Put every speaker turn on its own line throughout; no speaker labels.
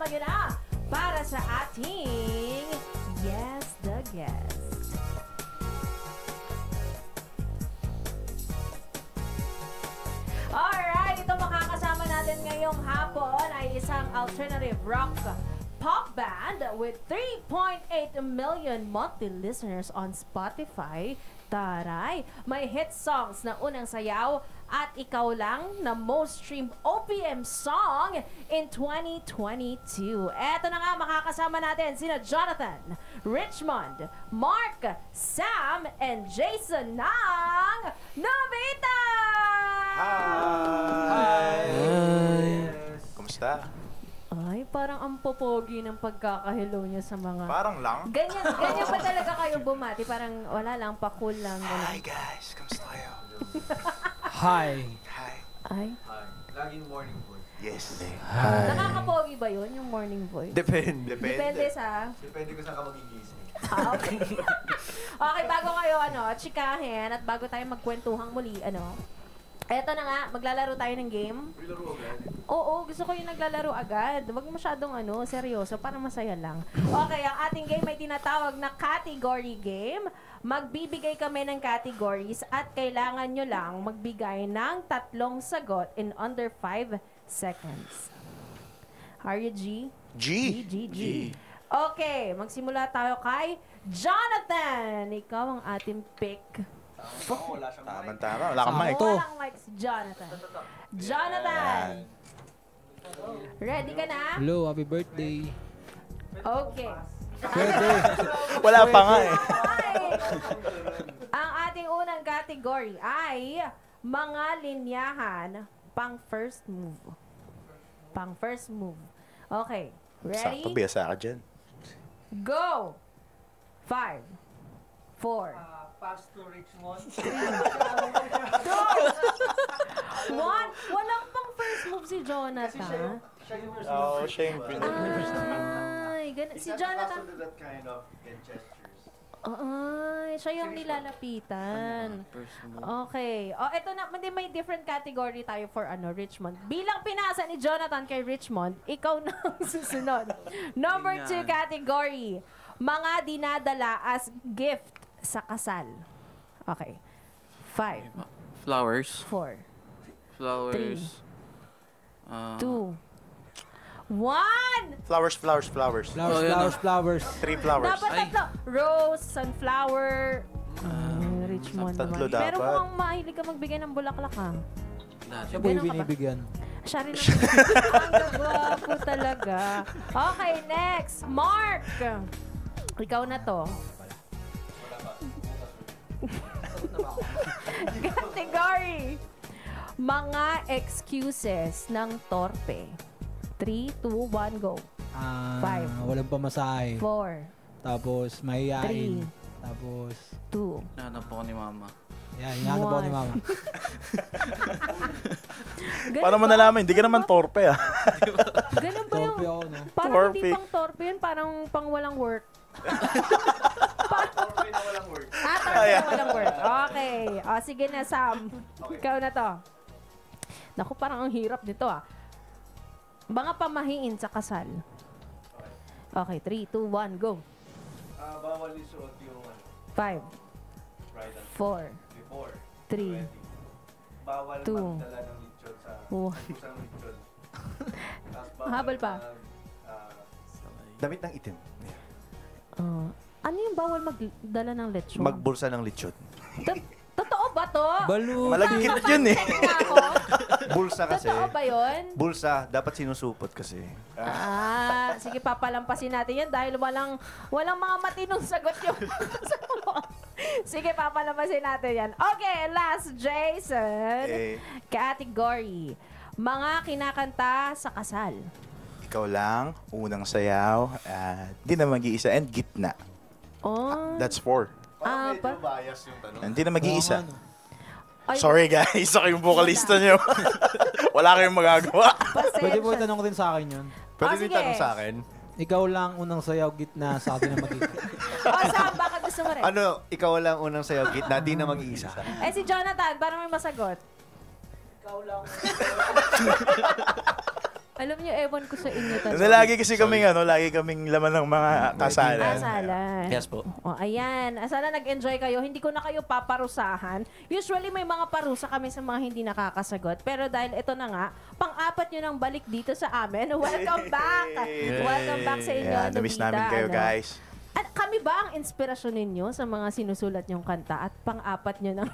nyo na para sa ating Yes the Guest. Alright, ito makakasama natin ngayong hapon ay isang alternative rock pop band with 3.8 million monthly listeners on Spotify. Taray! May hit songs na Unang Sayaw at Ikaw Lang na most streamed OPM song in 2022. Eto na nga, makakasama natin sina Jonathan, Richmond, Mark, Sam, and Jason ng Novita!
Hi!
Yes. Kumusta?
Ay, parang ang popogi ng pagkakahelo niya sa mga...
Parang lang.
Ganyan ba talaga kayo bumati? Parang wala lang, pa-cool lang.
Hi guys, kumusta kayo?
Hi!
Hi.
Ay,
Hi. Laging morning voice.
Yes.
Hi!
nakakapogi ba yun, yung morning voice?
Depende.
Depende sa...
Depende kung saan ka magigising.
Okay. Okay, bago kayo, chikahin at bago tayo magkwentuhang muli, eto na nga, maglalaro tayo ng game.
Laro agad.
Oo, gusto ko yung naglalaro agad. Huwag masyadong seryoso, para masaya lang. Okay, ang ating game ay tinatawag na category game. Magbibigay kami ng categories at kailangan nyo lang magbigay ng 3 sagot in under 5 seconds. Are you G?
G.
G. Okay, magsimula tayo kay Jonathan. Ikaw ang ating pick.
Wala siyang mic.
Tama. Wala kang mic.
Walang mic si Jonathan. Jonathan! Ready ka na?
Hello, happy birthday!
Okay.
Wala pa nga eh.
Ang ating unang category ay mga linyahan pang first move. Pang first move. Okay. Ready?
Sakto, biyasa ka dyan.
Go! 5, 4,
Pass to Richmond.
2, 1. Walang pang first move si Jonathan.
Siya yung first
Oo, siya yung
Ay, si Jonathan.
to that kind of gestures.
Ay, siya yung nilalapitan. Okay. Ito na, may different category tayo for Richmond. Bilang pinasa ni Jonathan kay Richmond, ikaw na ang susunod. Number 2 category, mga dinadala as gift sa kasal. Okay. 5,
Flowers.
4,
Flowers.
2, 1.
Flowers.
Flowers.
3 flowers.
Dapat
Ay.
3. Rose, sunflower. Richmond
tatlo
naman. Pero
dapat.
mukhang mahilig ka magbigay ng bulaklak ha.
Siya po
Ganun ka
yung
ba?
binibigyan.
Siya rin ang gwapo talaga. Okay, next. Mark! Ikaw na to. Category. Mga excuses ng torpe. 3, 2, 1, go. 5,
Walang pamasahe.
4,
Tapos mahihain.
3,
Tapos,
2.
Nahanap ako ni Mama.
yan, hinahanap ako ni Mama.
Paano mo nalaman? Hindi ka naman torpe ah.
Ganun ba yung...
Torpe ako, no?
Parang hindi
Torpe.
pang torpe yun, parang pang walang work.
Torpe na walang word.
Torpe na walang work. Okay. Sige na, Sam. Ikaw na to. Naku, parang ang hirap nito Mga pamahiin sa kasal. Okay, 3, 2, 1, go.
Bawal isuot yung
5,
bridal
4,
before
3,
20. Bawal
Two.
magdala ng lechon sa
Oh.
isang lechon. Tapos
Habal pa.
Damit ng itim.
Ano yung bawal magdala ng lechon?
Magbursa ng lechon.
Totoo ba to?
Balo!
Malagkit yun eh.
Check nga ako.
Bulsa kasi.
Totoo ba yun?
Bulsa, dapat sinusupot kasi.
Sige, papalampasin natin yan dahil walang mga matinong sagot yung Sige, papalampasin natin yan. Okay, last, Jason. Category. Mga kinakanta sa kasal.
Ikaw lang, unang sayaw, di na mag-iisa, and gitna.
Oh.
That's 4.
medyo bias yung tanong.
Hindi na mag-iisa.
Ay,
Sorry guys, ako yung vocalista nyo. Wala kayong magagawa.
pasensya.
Pwede mo itanong din sa akin yun.
Pwede
sige.
din tanong sa akin.
Ikaw lang unang sayaw gitna sa atin na mag-iisa.
Sam, baka gusto mo rin.
Ano, ikaw lang unang sayaw, gitna, di na mag-iisa.
Si Jonathan, parang may masagot.
Ikaw lang.
Alam niyo, ewan ko sa inyo talaga.
Lagi kasi kaming laman ng mga kasalan.
Asalan.
Yes po.
O, ayan. Sana nag-enjoy kayo. Hindi ko na kayo paparusahan. Usually, may mga parusa kami sa mga hindi nakakasagot. Pero dahil ito na nga, pang-apat nyo nang balik dito sa amin. Welcome back! Welcome back sa inyo.
Yeah, namiss namin kayo, guys.
At kami ba ang inspirasyon ninyo sa mga sinusulat nyong kanta at pang-apat nyo ng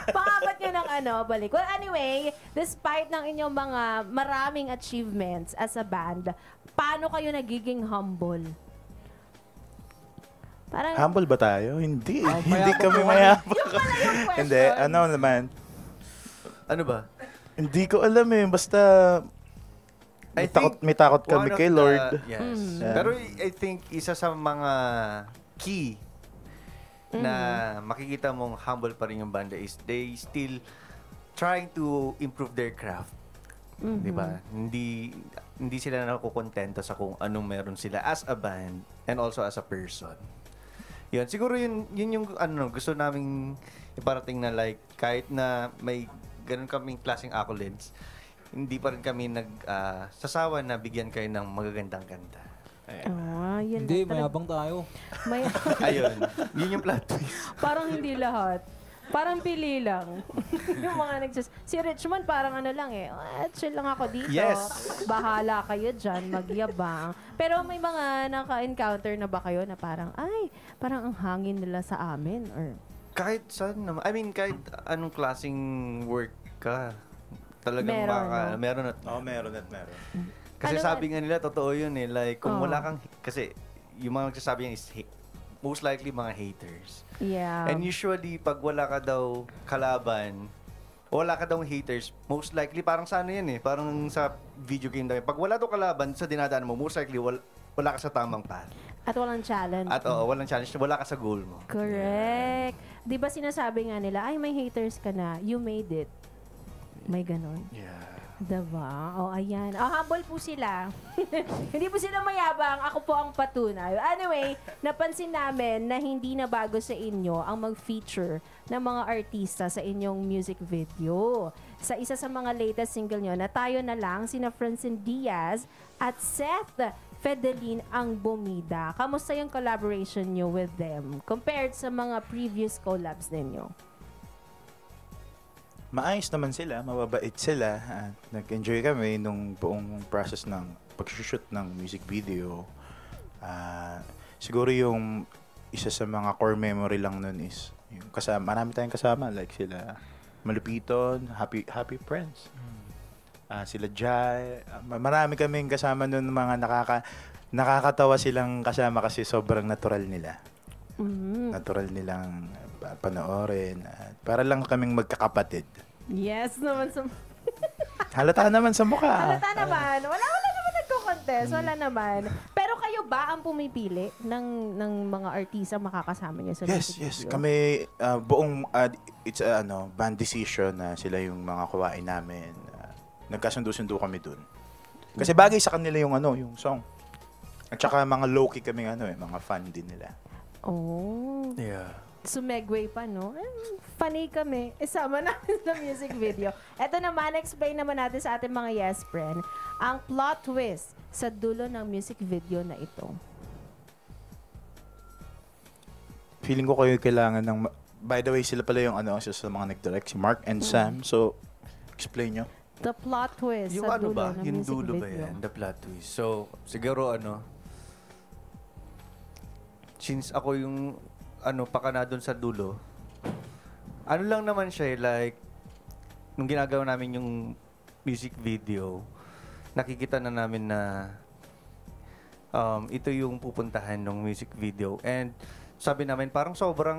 pang-apat nyo ng balik? Well, anyway, despite ng inyong mga maraming achievements as a band, paano kayo nagiging humble? Parang,
Humble ba tayo? Hindi.
Oh,
Hindi
mayabang
kami
naman.
mayabang.
yung pala yung question.
Hindi. Ano naman?
Ano ba?
Hindi ko alam eh. Basta
I
may takot kami
one of
kay
the-
Lord.
Yes.
Yeah.
Pero I think isa sa mga key na makikita mong humble pa rin yung banda is they still trying to improve their craft. Di ba? Hindi sila nakukontento sa kung anong meron sila as a band and also as a person. Yun, siguro yun yung gusto naming iparating na like kahit na may ganun kaming klaseng accolades, hindi pa rin kami sasawa na bigyan kayo ng magagandang kanta.
Yun
Hindi,
lang.
mayabang tayo.
May,
Ayun. Yun yung plot twist.
parang hindi lahat. Parang pili lang. Yung mga si Richmond parang lang chill lang ako dito.
Yes.
Bahala kayo dyan, magyabang. Pero may mga naka-encounter na ba kayo na parang, parang ang hangin nila sa amin? Or
Kahit saan naman. I mean, kahit anong klaseng work ka, talagang
Meron,
meron at
Meron at meron.
kasi
Ano
sabi nga nila, totoo yun eh. Like, kung
Oh.
wala kang, kasi yung mga nagsasabi yan is most likely mga haters.
yeah.
And usually, pag wala ka daw kalaban, o wala ka daw haters, most likely, parang sa ano yan eh, parang sa video game daw. Pag wala daw kalaban sa dinadaan mo, most likely, wala ka sa tamang path.
At walang challenge.
At walang challenge, wala ka sa goal mo.
Correct. Di ba sinasabi nga nila, may haters ka na, you made it. May ganon.
Yeah.
Diba? Ayan. Humble po sila. Hindi po sila mayabang. Ako po ang patunay. Anyway, napansin namin na hindi na bago sa inyo ang mag-feature ng mga artista sa inyong music video. Sa isa sa mga latest single nyo na Tayo na Lang, sina Francine Diaz at Seth Fedelin ang bumida. Kamusta yung collaboration nyo with them compared sa mga previous collabs ninyo?
Maayos naman sila, mababait sila. At nag-enjoy kami nung buong process ng pag-shoot ng music video. Siguro yung isa sa mga core memory lang nun is yung kasama, marami tayong kasama like sila Malupiton, Happy Friends. Sila Jai, marami kaming kasama nun mga nakakatawa silang kasama kasi sobrang natural nila. Natural nilang panoorin. At para lang kaming magkakapatid.
Yes naman.
Halata naman sa mukha.
Halata naman. Wala naman nagko-contest. Wala naman. Pero kayo ba ang pumipili ng mga artista makakasama niyo sa music
Yes.
video?
Kami buong it's band decision na sila yung mga kuwain namin. Nagkasundo-sundo kami dun. Kasi bagay sa kanila yung yung song. At saka mga low-key kami mga fan din nila.
Oh.
Yeah.
Sumegway pa, no? Funny kami. Isama namin sa music video. Ito naman, explain naman natin sa ating mga yes friend ang plot twist sa dulo ng music video na ito.
Feeling ko kayo kailangan ng... By the way, sila pala yung isa sa mga nag-direct, si Mark and Sam. So, explain nyo.
The plot twist
Yung
sa
ano
dulo
ba?
ng
Yung
music
dulo ba
video.
yan? The plot twist. So, siguro since ako yung pakana doon sa dulo, lang naman siya like, nung ginagawa namin yung music video, nakikita na namin na ito yung pupuntahan ng music video. And sabi namin, parang sobrang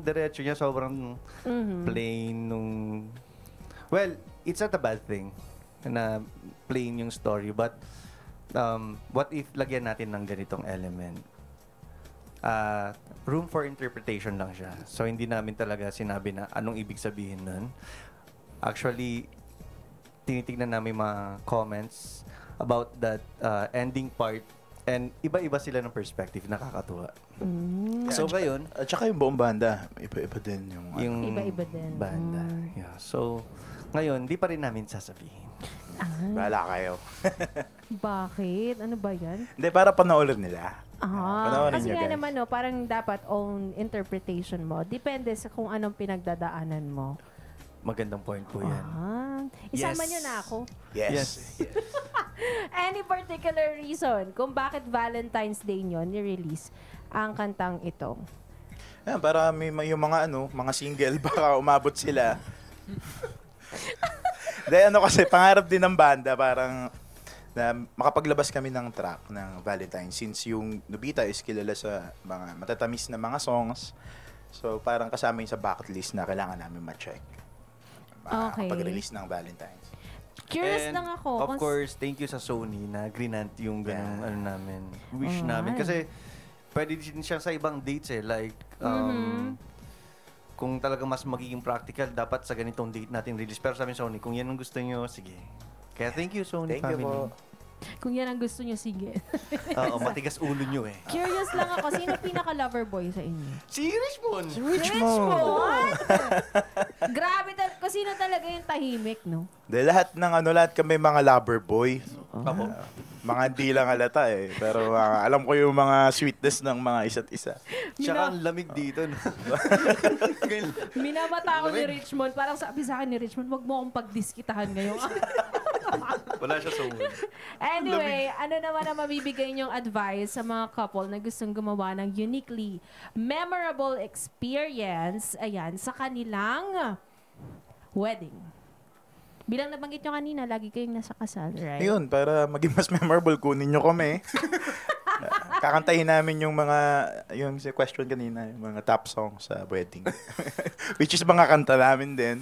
diretso niya, sobrang plain nung... Well, it's not a bad thing na plain yung story, but what if lagyan natin ng ganitong element? Room for interpretation lang siya. So, hindi namin talaga sinabi na anong ibig sabihin nun. Actually, tinitignan namin mga comments about that ending part and iba-iba sila ng perspective. Nakakatuwa. So, ngayon,
At saka yung buong banda, iba-iba din yung...
Iba-iba din.
banda. Yeah. So, ngayon, di pa rin namin sasabihin.
Bahala kayo.
Bakit? Ano ba yan?
Hindi, para panoorin nila. Panoorin
Kasi
nyo,
nga
guys.
naman, no, parang dapat own interpretation mo. Depende sa kung anong pinagdadaanan mo.
Magandang point po yan.
Isama
Yes.
nyo na ako.
Yes.
Any particular reason kung bakit Valentine's Day nyo ni-release ang kantang ito?
Yan, para yung mga single, baka umabot sila. Dahil kasi, pangarap din ng banda, parang na makapaglabas kami ng track ng Valentine since yung Nobita is kilala sa mga matatamis na mga songs. So, parang kasama yun sa bucket list na kailangan namin ma-check.
Okay.
Pag-release ng Valentine's.
Curious
And,
lang ako.
Of course, thank you sa Sony na grinant yung ganung namin, wish namin.
Alright.
Kasi pwede din siya sa ibang dates eh. Like, kung talaga mas magiging practical, dapat sa ganitong date natin release. Pero sabi ni Sony, kung yan ang gusto nyo, sige. Kaya thank you, Sony
Thank you
family.
po.
Kung yan ang gusto nyo, sige.
Oo, matigas ulo nyo eh.
Curious lang ako, sino pinaka-lover boy sa inyo?
Si Richmond!
Richmond! Grabe, kung sino talaga yung tahimik, no?
Dahil lahat kami mga lover boy.
Apo.
Mga hindi lang halata eh. Pero alam ko yung mga sweetness ng mga isa't isa.
Tsaka ang lamig dito. No?
Minamata ako ni Richmond. Parang sabi sa akin ni Richmond, wag mo akong pagdiskitahan ngayon.
Wala siya sa ulo.
Anyway, ano naman ang mabibigay niyong advice sa mga couple na gustong gumawa ng uniquely memorable experience, ayan, sa kanilang wedding? Bilang nabanggit nyo kanina, lagi kayong nasa kasal, right?
Ayun, para maging mas memorable, kunin nyo kami. Kakantahin namin yung sa question kanina, yung mga top songs sa wedding. Which is mga kanta namin din.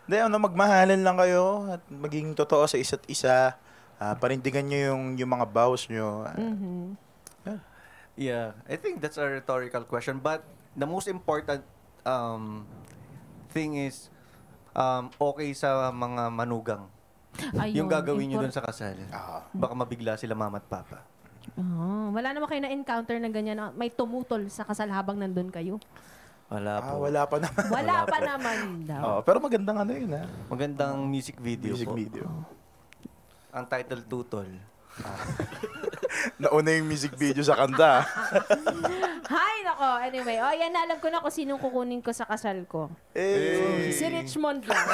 Magmahalan lang kayo at maging totoo sa isa't isa. Parindigan nyo yung mga vows nyo.
Yeah, I think that's a rhetorical question. But the most important thing is okay sa mga manugang.
Ayun,
Yung gagawin nyo dun sa kasal.
Ah.
Baka mabigla sila mama at papa.
Wala naman kayo na-encounter na ganyan, na may tumutol sa kasal habang nandun kayo?
Wala po.
Wala pa naman.
Wala pa naman daw.
Pero magandang yun ha.
Magandang music video
Music
po.
video.
Ang title, Tutol.
Nauna yung music video sa kanta.
Hay, nako. Anyway, yan na, alam ko na kung sinong kukunin ko sa kasal ko. Si Richmond lang.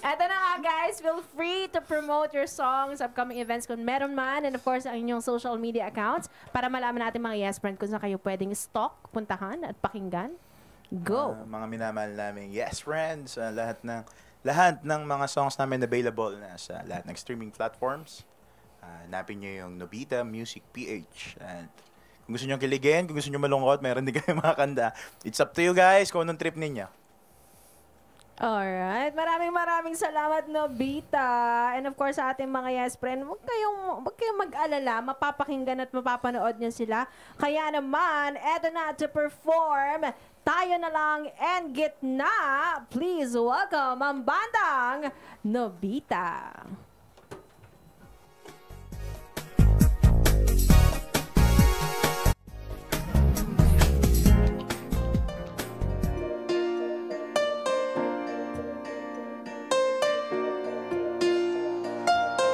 Eto na nga, guys. Feel free to promote your songs, upcoming events kung meron man, and of course, ang inyong social media accounts para malaman natin mga yes friend kung saan kayo pwedeng stalk, puntahan, at pakinggan. Go!
Mga minamahal namin yes friends, lahat ng mga songs namin available na sa lahat ng streaming platforms. Hanapin nyo yung Nobita Music PH. And kung gusto nyo kiligin, kung gusto nyo malungkot, meron din kayo mga kanta. It's up to you guys kung anong trip ninyo.
Alright. Maraming salamat, Nobita. And of course, sa ating mga yes friend, huwag kayong mag-alala. Mapapakinggan at mapapanood niyo sila. Kaya naman, eto na to perform. Tayo na lang and gitna. Please welcome ang bandang Nobita.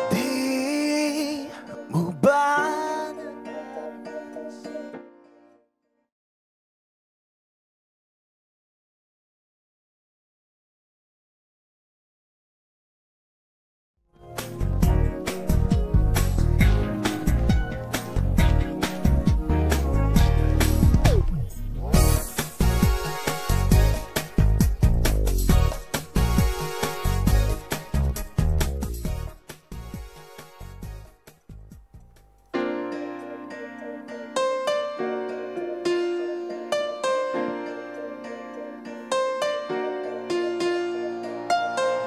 Di mo ba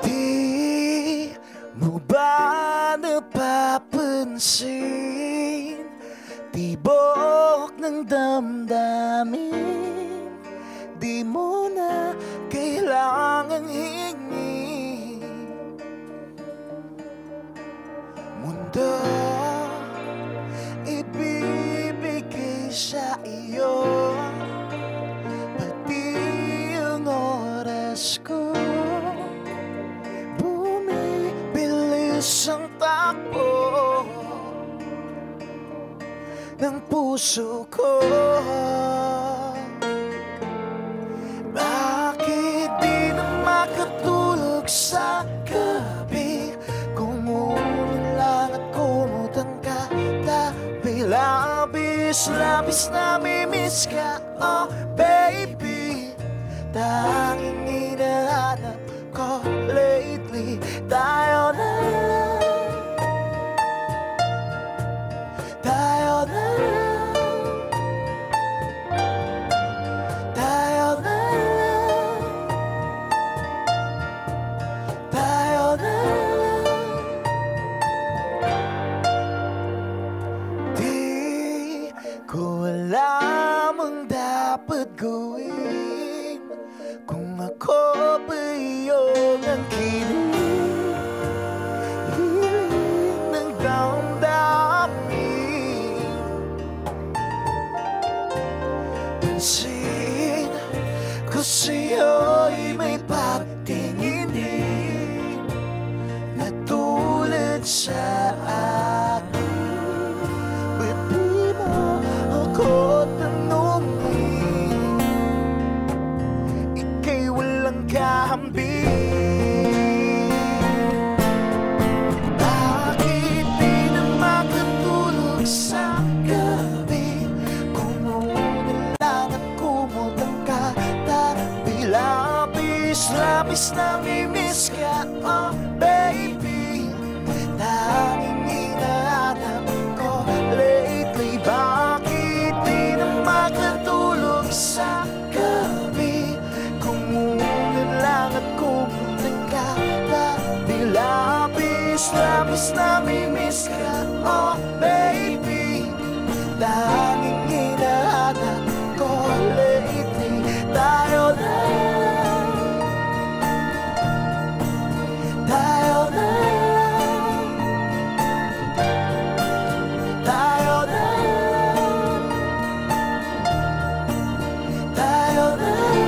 Di mo ba napapansin tibok ng damdamin? Di mo na kailangang hingin mundo ibibigay sa iyo, pati ang oras ko.
ng puso ko. Bakit di na makatulog sa gabi? Kumulan at kumutang ka tabi. Labis na mimiss ka, oh baby. Tanging hinahanap ko lately. Tayo na lang, tayo na lang, tayo na lang, tayo na lang. Di ko alam ang dapat gawin kung ako ba iyong ang hiling ng damdamin. Pansin ko sa'yo'y may pagtingin din na tulad sa akin. Ba't di mo ako tanungin? Ika'y walang kahambing. Bakit di na makatulog sa gabi? Kumulan at kumutang ka tabi. Labis na mimiss ka, oh baby. Tanging hinahanap ko lately. Bakit di na makatulog sa gabi? Kumulan at kumutang ka tabi. Labis na mimiss ka, oh baby. Tanging hinahanap ko lately. Tayo na lang, tayo na lang, tayo na lang, tayo na lang.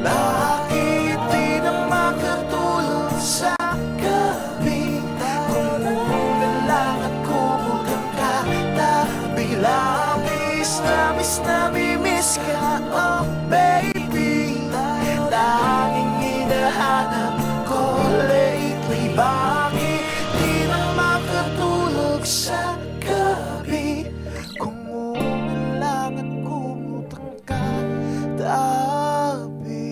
Bakit di na makatulog sa gabi? Kumulan lang at kumutang ka tabi. Labis na mimiss ka, oh baby. Tanging hinahanap ko lately. Bakit di na makatulog sa gabi? Kumulan lang at kumutang ka tabi.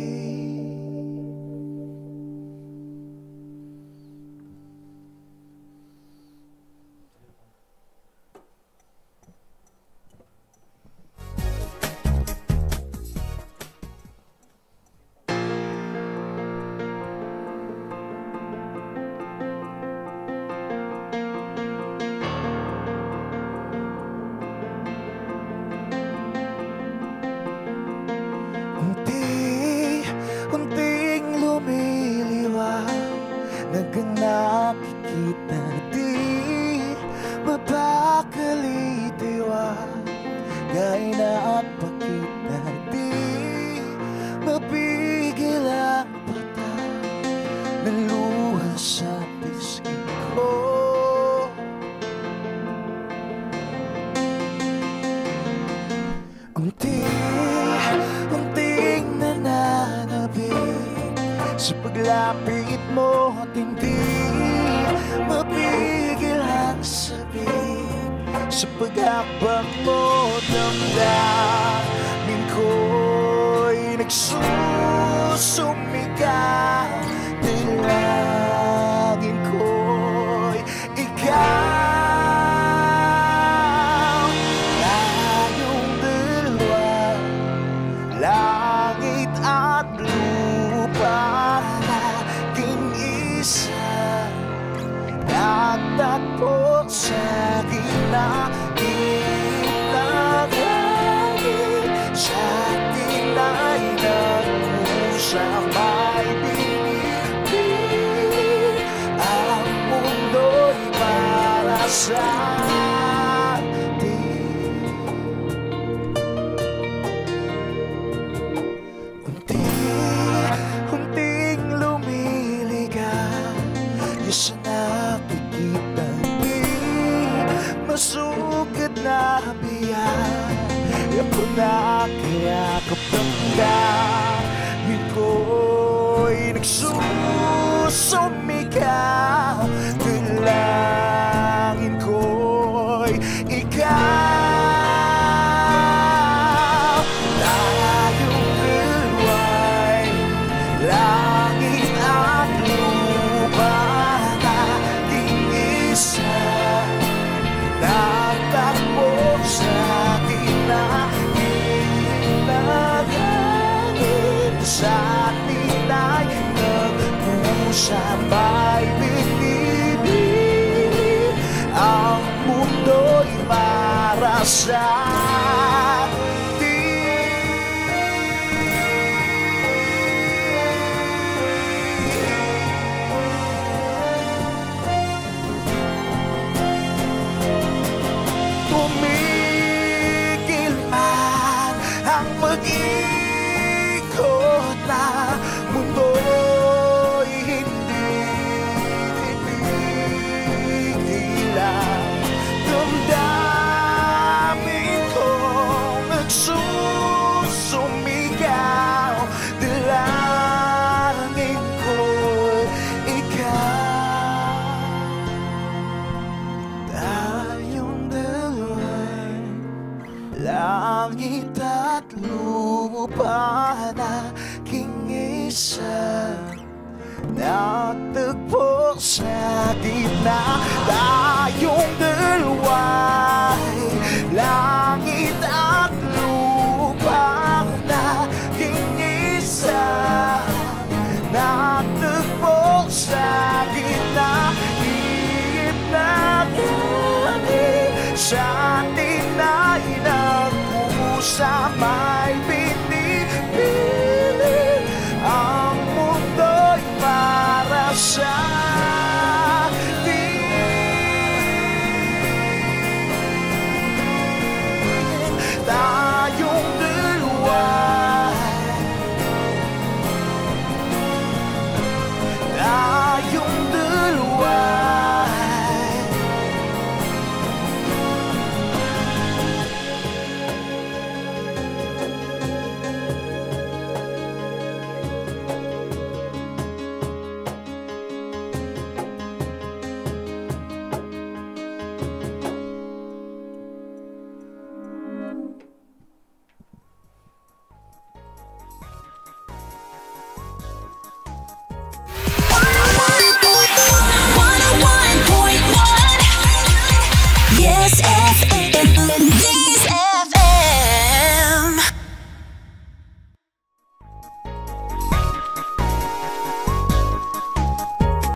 Unting lumiliwanag, hanggang nakikita di mapakalitiwan. Gaya na at pakita di mapigil ang mata ng luha sa pisngi ko. Unting nananabik sa paglapit mo at hindi mapigil ang sabik. Sa paghakbang mo, damdamin ko'y nagsusumigaw. Tilangin ko'y ikaw. Tayong dalawa, langit at lupa, naging isa. Nagtagpo sa gitna ng langit. Sa atin ay nag-usap, may binibig. Ang mundo'y para sa atin. Unting lumiligaw, yung sa nakikita di Sinabiyaya ko na kaya kapag dahil ko'y nagsusumigaw, dalangin ko'y ikaw. Tayong dalawa'y langit at lupa, ating isa, nagtakbo sa atin na inagangin. Sa atin ay nag-uusap ay binibig, ang mundo'y para sa tumigil man ang mag-ikot na mundo'y hindi tinigilan. Damdamin kong nagsusumigaw, dalangin ko'y ikaw. Tayong dalawa'y langit at lupa na isa, natagpo sa gitna. Tayong dalawa'y langit at lupa na isa, natagpo sa gitna. Higit na kami sa atin ay nag-uusap